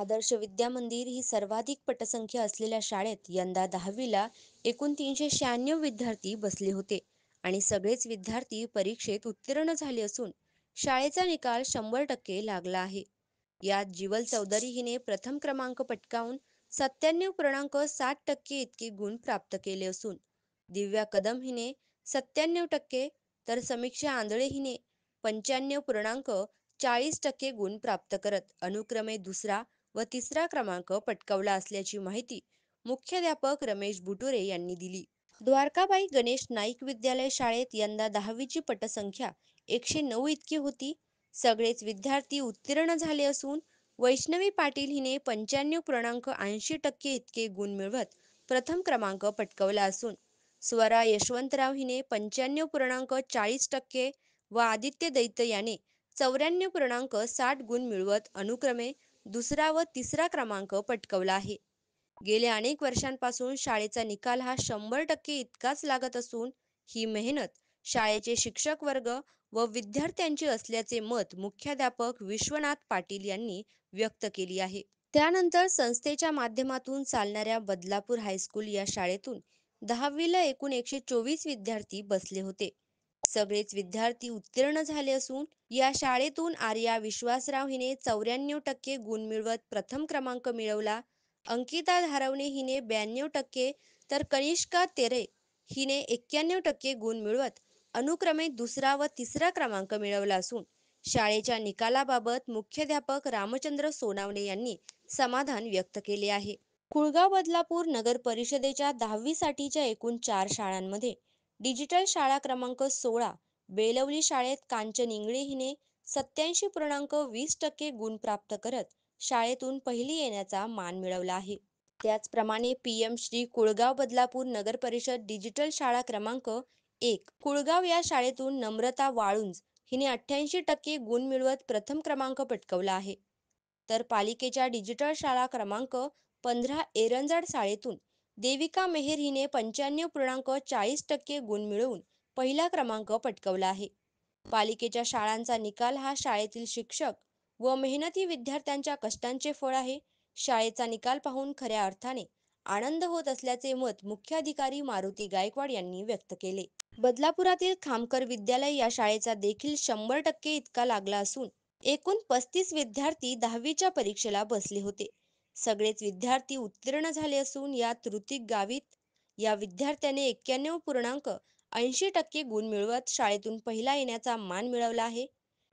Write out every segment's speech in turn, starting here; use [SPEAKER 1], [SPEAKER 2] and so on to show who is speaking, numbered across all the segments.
[SPEAKER 1] आदर्श विद्या मंदिर ही सर्वाधिक पटसंख्या असलेल्या शाळेत यंदा 10वीला एकूण 396 विद्यार्थी बसले होते आणि सगळेच विद्यार्थी परीक्षेत उत्तीर्ण झाले असून शाळेचा निकाल 100% लागला आहे. यात जीवल चौधरी हिने प्रथम क्रमांक पटकावून 97.7% इतके गुण प्राप्त केले असून दिव्या कदम हिने 97%, तर समीक्षा आंधळे हिने 95.40% गुण प्राप्त करत अनुक्रमे दुसरा व तिसरा क्रमांक पटकावला असल्याची माहिती मुख्याध्यापक रमेश बुटुरे यांनी दिली. द्वारकाबाई गणेश नाईक विद्यालय शाळेत यंदा 10वीची पटसंख्या 109 इतकी होती. सगळेच विद्यार्थी उत्तीर्ण झाले असून वैष्णवी पाटील हिने 95.80% इतके गुण मिळवत प्रथम क्रमांक पटकावला असून स्वरा यशवंतराव हिने 95.40% व आदित्य दैत्य याने 94.60 गुण मिळवत अनुक्रमे दुसरा व तिसरा क्रमांक पटकावला आहे. गेल्या अनेक वर्षांपासून शाळेचा निकाल हा 100% इतकाच लागत असून ही मेहनत शाळेचे शिक्षक वर्ग व विद्यार्थ्यांची असल्याचे मत मुख्याध्यापक विश्वनाथ पाटील यांनी व्यक्त केली आहे. त्यानंतर संस्थेच्या माध्यमातून चालणाऱ्या बदलापूर हायस्कूल या शाळेतून 10वीला एकूण 124 विद्यार्थी बसले होते. सगळेच विद्यार्थी उत्तीर्ण झाले असून या शाळेतून आर्या विश्वासराव हिने 94% गुण मिळवत प्रथम क्रमांक मिळवला. अंकिता धारवणे हिने 92%, तर कनिष्का तेरे हिने 91% गुण मिळवत अनुक्रमे दुसरा व तिसरा क्रमांक मिळवला असून शाळेच्या निकालाबाबत मुख्याध्यापक रामचंद्र सोनावणे यांनी समाधान व्यक्त केले आहे. कुळगाव बदलापूर नगर परिषदेच्या 10वी साठीच्या एकूण 4 शाळांमध्ये डिजिटल शाळा क्रमांक 16 बेलवली शाळेत कांचन इंगळे हिने 87.20% गुण प्राप्त करत शाळेतून पहिली येण्याचा मान मिळवला आहे. त्याचप्रमाणे पीएम श्री कुळगाव बदलापूर नगर परिषद डिजिटल शाळा क्रमांक 1 कुळगाव या शाळेतून नम्रता वाळुंज हिने 88% गुण मिळवत प्रथम क्रमांक पटकावला आहे. तर पालिकेच्या डिजिटल शाळा क्रमांक 15 एरंजड शाळेतून देविका मेहेर हिने 95.40% गुण मिळवून पहिला क्रमांक पटकावला आहे. पालिकेच्या शाळांचा निकाल हा शाळेतील शिक्षक व मेहनती विद्यार्थ्यांच्या कष्टांचे फळ आहे. शाळेचा निकाल पाहून खऱ्या अर्थाने आनंद होत असल्याचे मत मुख्याधिकारी मारुती गायकवाड यांनी व्यक्त केले. बदलापुरातील खामकर विद्यालय या शाळेचा देखील 100% इतका लागला असून एकूण 35 विद्यार्थी 10वीच्या परीक्षेला बसले होते. सगळेच विद्यार्थी उत्तीर्ण झाले असून यात ऋतिक गावित या विद्यार्थ्याने 91.80% गुण मिळवत शाळेतून पहिला येण्याचा मान मिळवला आहे.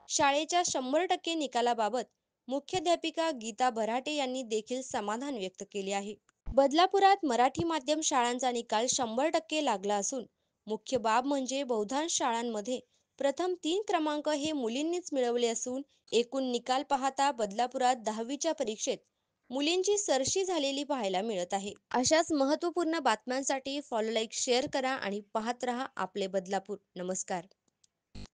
[SPEAKER 1] शाळेच्या 100% निकालाबाबत मुख्याध्यापिका गीता भराटे यांनी देखील समाधान व्यक्त केले आहे. बदलापुरात मराठी माध्यम शाळांचा निकाल 100% लागला असून मुख्य बाब म्हणजे बहुतांश शाळांमध्ये प्रथम 3 क्रमांक हे मुलींनीच मिळवले असून एकूण निकाल पाहता बदलापुरात 10वीच्या परीक्षेत मुलींची सरशी झालेली पाहायला मिळत आहे. अशाच महत्त्वपूर्ण बातम्यांसाठी फॉलो, लाईक, शेअर करा आणि पाहत रहा आपले बदलापूर. नमस्कार.